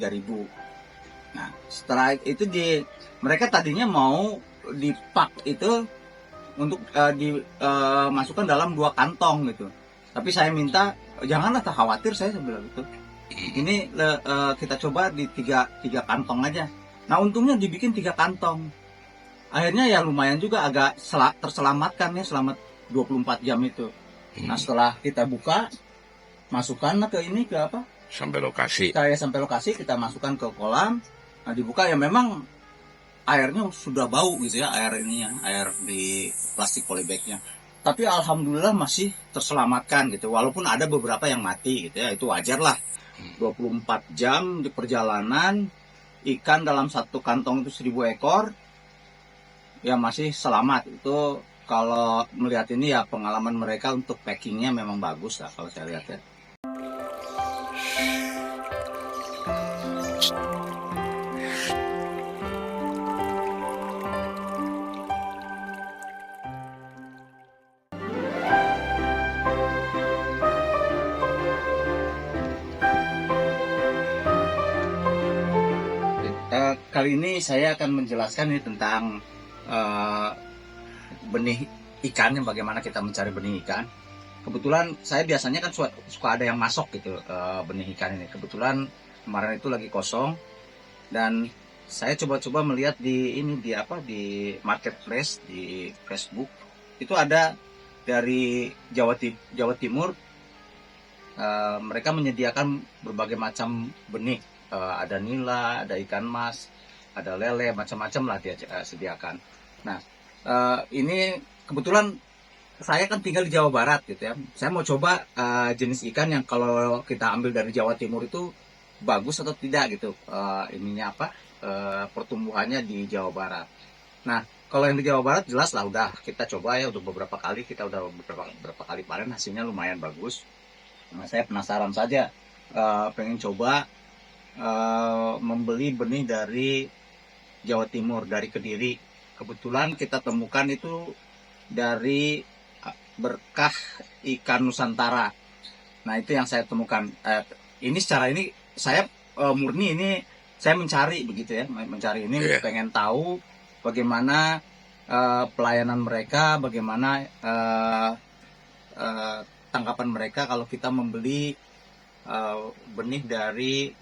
3.000. Nah, setelah itu mereka tadinya mau dipak itu untuk dimasukkan dalam 2 kantong gitu. Tapi saya minta janganlah, tak khawatir saya bilang gitu. Ini kita coba di tiga kantong aja. Nah, untungnya dibikin 3 kantong. Akhirnya ya lumayan juga agak terselamatkan ya selama 24 jam itu. Nah, setelah kita buka, masukkan ke apa? Sampai lokasi. Sampai lokasi kita masukkan ke kolam. Nah, dibuka ya memang airnya sudah bau gitu ya, air di plastik polybagnya. Tapi alhamdulillah masih terselamatkan gitu. Walaupun ada beberapa yang mati gitu ya, itu wajar lah. 24 jam di perjalanan, ikan dalam satu kantong itu 1.000 ekor, ya masih selamat. Itu kalau melihat ini ya pengalaman mereka untuk packingnya memang bagus lah kalau saya lihat ya. Kali ini saya akan menjelaskan ini tentang benih ikan, yang bagaimana kita mencari benih ikan. Kebetulan saya biasanya kan suka ada yang masuk gitu benih ikan ini. Kebetulan kemarin itu lagi kosong dan saya coba-coba melihat di marketplace di Facebook itu ada dari Jawa Timur. Mereka menyediakan berbagai macam benih. Ada nila, ada ikan mas, ada lele, macam-macam lah dia sediakan. Nah, ini kebetulan saya kan tinggal di Jawa Barat gitu ya. Saya mau coba jenis ikan yang kalau kita ambil dari Jawa Timur itu bagus atau tidak gitu. Pertumbuhannya di Jawa Barat. Nah, kalau yang di Jawa Barat jelas lah udah kita coba ya, untuk beberapa kali kita udah beberapa kali panen, hasilnya lumayan bagus. Nah, saya penasaran saja, pengen coba membeli benih dari Jawa Timur, dari Kediri. Kebetulan kita temukan itu dari Berkah Ikan Nusantara. Nah, itu yang saya temukan. Ini secara ini saya murni ini saya mencari begitu ya, mencari ini pengen tahu bagaimana pelayanan mereka, bagaimana tanggapan mereka kalau kita membeli benih dari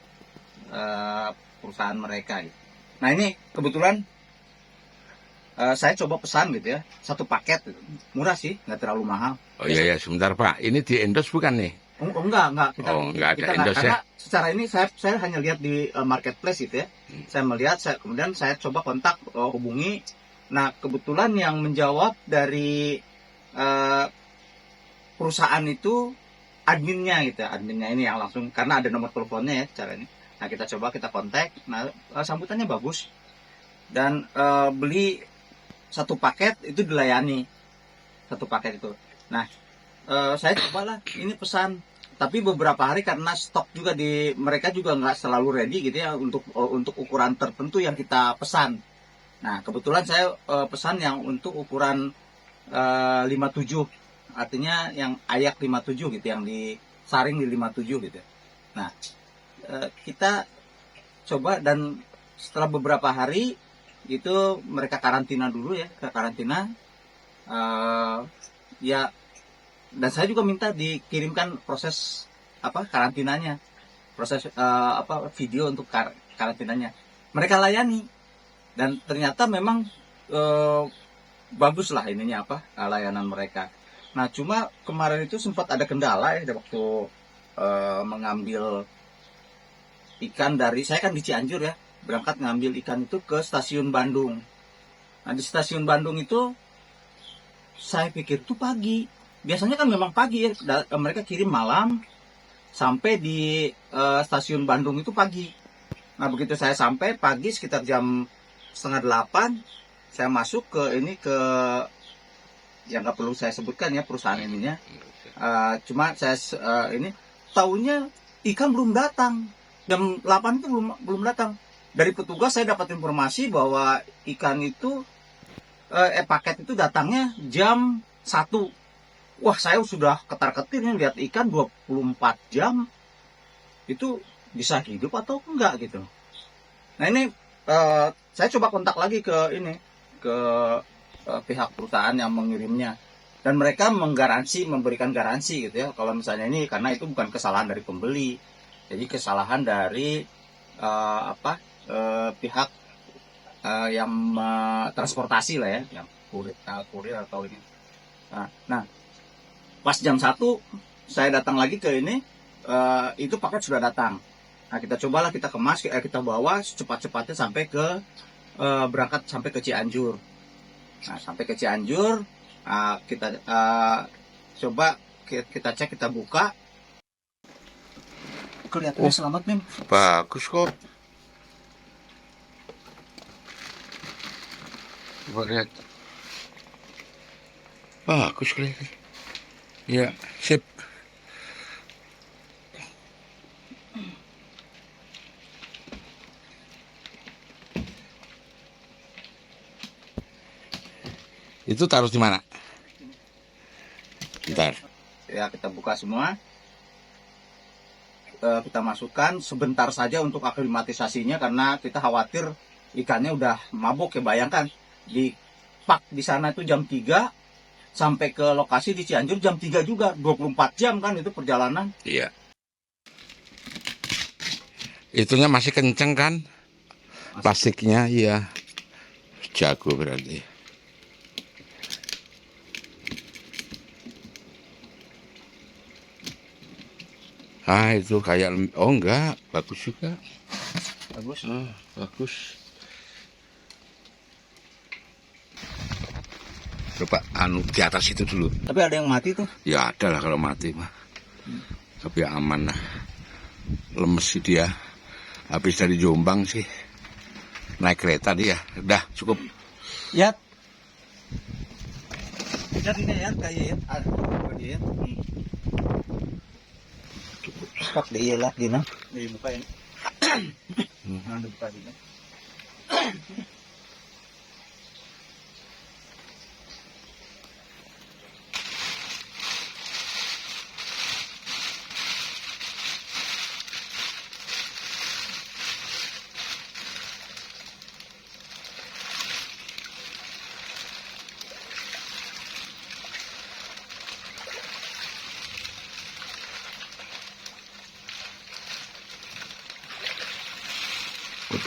perusahaan mereka gitu. Nah, ini kebetulan saya coba pesan gitu ya, 1 paket gitu. Murah sih, nggak terlalu mahal. Oh iya, sebentar Pak, ini di endorse bukan nih? Enggak, nggak ada endorse ya? Karena secara ini saya hanya lihat di marketplace gitu ya. Saya melihat, kemudian saya coba kontak, hubungi. Nah, kebetulan yang menjawab dari perusahaan itu adminnya gitu ya. Adminnya ini yang langsung, karena ada nomor teleponnya ya cara ini. Nah, kita kontak. Nah, sambutannya bagus. Dan beli 1 paket itu dilayani. 1 paket itu. Nah, saya cobalah ini pesan. Tapi beberapa hari karena stok juga mereka juga nggak selalu ready gitu ya untuk ukuran tertentu yang kita pesan. Nah, kebetulan saya pesan yang untuk ukuran 57. Artinya yang ayak 57 gitu, yang disaring di 57 gitu. Nah, kita coba dan setelah beberapa hari itu mereka karantina dulu ya, ya, dan saya juga minta dikirimkan proses karantinanya, proses video untuk karantinanya. Mereka layani dan ternyata memang bagus lah layanan mereka. Nah, cuma kemarin itu sempat ada kendala ya waktu mengambil ikan saya kan di Cianjur ya, berangkat ngambil ikan itu ke stasiun Bandung. Nah, di stasiun Bandung itu saya pikir itu pagi. Biasanya kan memang pagi ya, mereka kirim malam, sampai di stasiun Bandung itu pagi. Nah, begitu saya sampai pagi sekitar jam 7:30, saya masuk ke yang nggak perlu saya sebutkan ya perusahaan ininya. Cuma saya taunya ikan belum datang. Jam 8 itu belum datang. Dari petugas saya dapat informasi bahwa ikan itu paket itu datangnya jam 1. Wah, saya sudah ketar-ketir nih lihat ikan 24 jam. Itu bisa hidup atau enggak gitu. Nah ini saya coba kontak lagi ke pihak perusahaan yang mengirimnya, dan mereka memberikan garansi gitu ya, kalau misalnya ini karena itu bukan kesalahan dari pembeli, jadi kesalahan dari pihak yang transportasi lah ya, yang kurir atau ini. Nah, pas jam 1 saya datang lagi ke ini, itu paket sudah datang. Nah kita cobalah kita kemas, kita bawa secepat-cepatnya sampai ke berangkat sampai ke Cianjur. Nah sampai ke Cianjur, kita coba kita cek, kita buka, kelihatannya selamat Mim. Bagus kok. Coba lihat. Bagus kelihatan. Ya, sip. Itu taruh di mana? Bentar. Ya kita buka semua, kita masukkan sebentar saja untuk aklimatisasinya, karena kita khawatir ikannya udah mabuk ya. Bayangkan di pak di sana itu jam 3 sampai ke lokasi di Cianjur jam 3 juga, 24 jam kan itu perjalanan. Iya. Itunya masih kenceng kan? Plastiknya, iya. Jago berarti. Itu kayak, oh enggak, bagus juga. Bagus. Bagus. Coba di atas itu dulu. Tapi ada yang mati tuh. Ya ada lah kalau mati mah. Tapi aman lah. Lemes sih dia. Habis dari Jombang sih. Naik kereta dia. Udah cukup. Ya. Lihat ini ya, kayak ya. Cukup dia lah gini. Di buka ini. Nah, buka ini.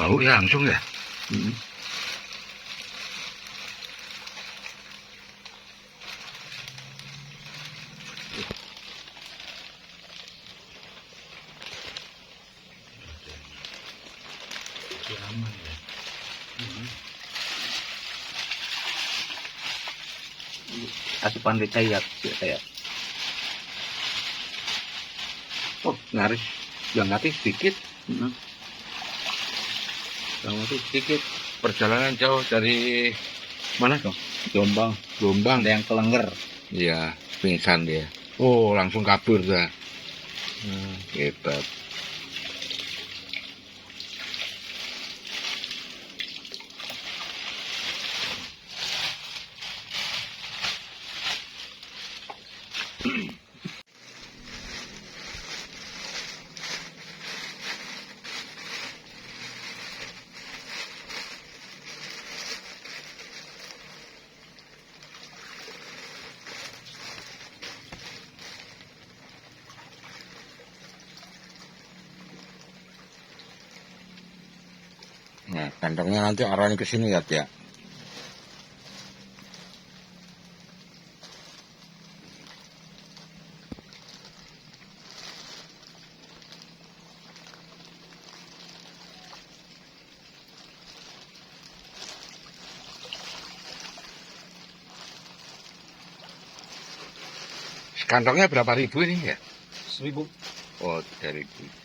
Bau ya langsung ya. Aman ya. Asupan kayak. Oh, ngaris. Yang ngati sedikit. Yang ngati sedikit. Perjalanan jauh dari mana dong? Jombang. Jombang. Ada yang kelengger. Iya, pingsan dia. Oh, langsung kabur dah. Hebat. Nah, kantongnya nanti arahnya ke sini ya. Kantongnya berapa ribu ini ya? 1.000. Oh, 3.000.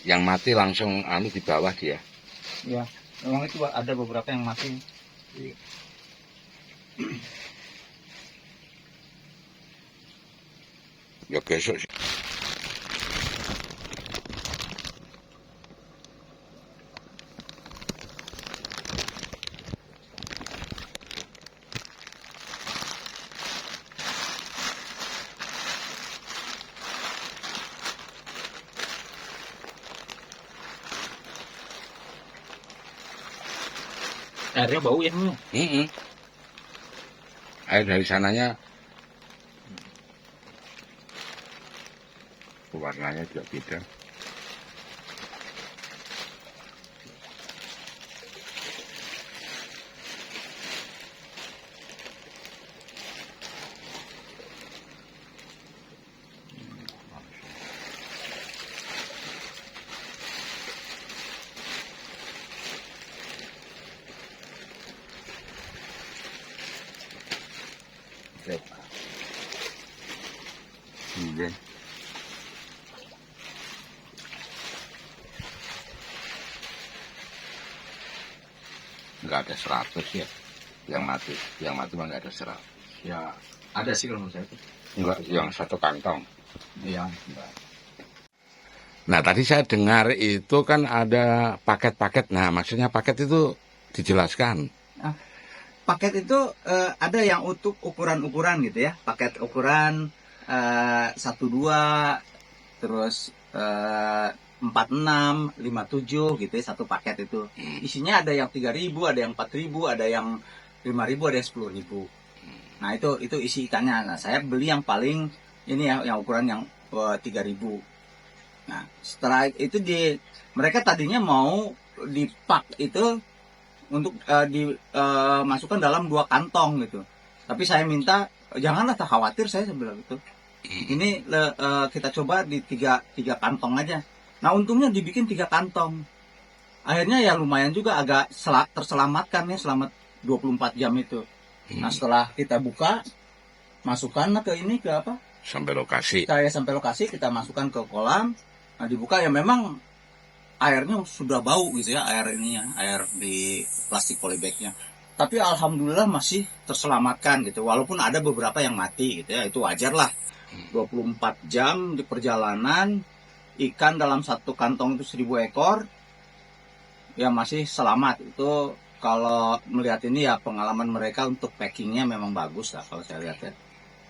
Yang mati langsung di bawah dia. Ya, memang itu ada beberapa yang mati. Ya besok sih. Airnya bau ya. Air dari sananya warnanya juga beda. Iya. Nggak ada 100 ya yang mati mah nggak ada 100. Ya ada sih kalau menurut saya itu. Enggak, yang satu kantong. Iya. Nah tadi saya dengar itu kan ada paket-paket. Nah maksudnya paket itu dijelaskan. Paket itu ada yang untuk ukuran-ukuran gitu ya. Paket ukuran 12, terus 46, 57 gitu ya, satu paket itu. Isinya ada yang 3.000, ada yang 4.000, ada yang 5.000, ada yang 10.000. Nah itu isi ikannya. Nah saya beli yang paling ini ya, yang ukuran yang 3.000. Nah setelah itu mereka tadinya mau dipak itu untuk dimasukkan dalam 2 kantong gitu. Tapi saya minta janganlah, tak khawatir, saya bilang gitu. Ini kita coba di tiga kantong aja. Nah untungnya dibikin 3 kantong. Akhirnya ya lumayan juga, agak terselamatkan ya, selamat 24 jam itu. Nah setelah kita buka, masukkan ke ini, ke apa? Sampai lokasi. Sampai lokasi kita masukkan ke kolam. Nah dibuka ya memang airnya sudah bau gitu ya, air di plastik polybagnya. Tapi alhamdulillah masih terselamatkan gitu. Walaupun ada beberapa yang mati gitu ya, itu wajar lah. 24 jam di perjalanan, ikan dalam satu kantong itu 1.000 ekor, ya masih selamat. Itu kalau melihat ini ya pengalaman mereka untuk packingnya memang bagus lah kalau saya lihat ya.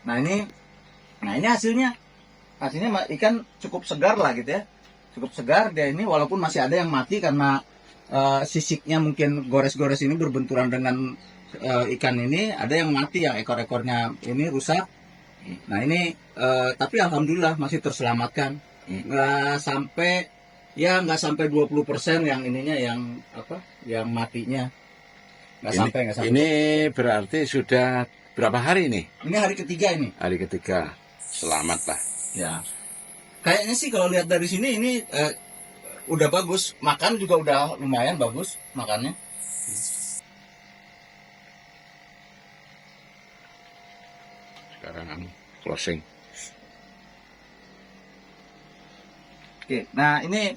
Nah ini hasilnya ikan cukup segar lah gitu ya. Cukup segar dia ini, walaupun masih ada yang mati karena sisiknya mungkin gores-gores ini berbenturan dengan ikan ini. Ada yang mati, yang ekor-ekornya ini rusak. Nah ini tapi alhamdulillah masih terselamatkan. Nggak sampai 20% yang ininya, yang matinya. Nggak sampai. Ini berarti sudah berapa hari ini? Ini hari ketiga ini. Hari ketiga. Selamat lah. Ya. Kayaknya sih kalau lihat dari sini ini udah bagus. Makan juga udah lumayan bagus makannya. Sekarang closing. Oke, nah ini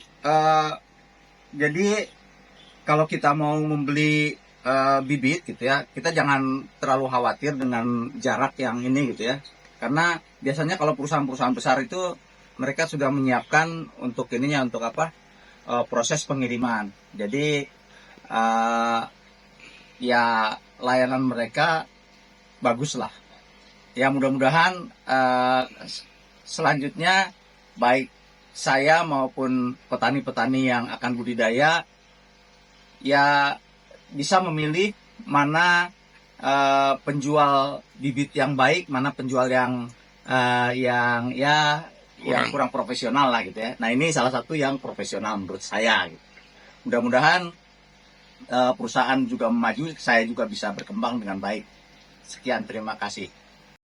jadi kalau kita mau membeli bibit gitu ya, kita jangan terlalu khawatir dengan jarak yang ini gitu ya. Karena biasanya kalau perusahaan-perusahaan besar itu mereka sudah menyiapkan untuk ininya, untuk proses pengiriman. Jadi ya layanan mereka bagus lah. Ya mudah-mudahan selanjutnya baik saya maupun petani-petani yang akan budidaya ya bisa memilih mana penjual bibit yang baik, mana penjual yang kurang profesional lah gitu ya. Nah ini salah satu yang profesional menurut saya gitu. Mudah-mudahan perusahaan juga maju, saya juga bisa berkembang dengan baik. Sekian, terima kasih.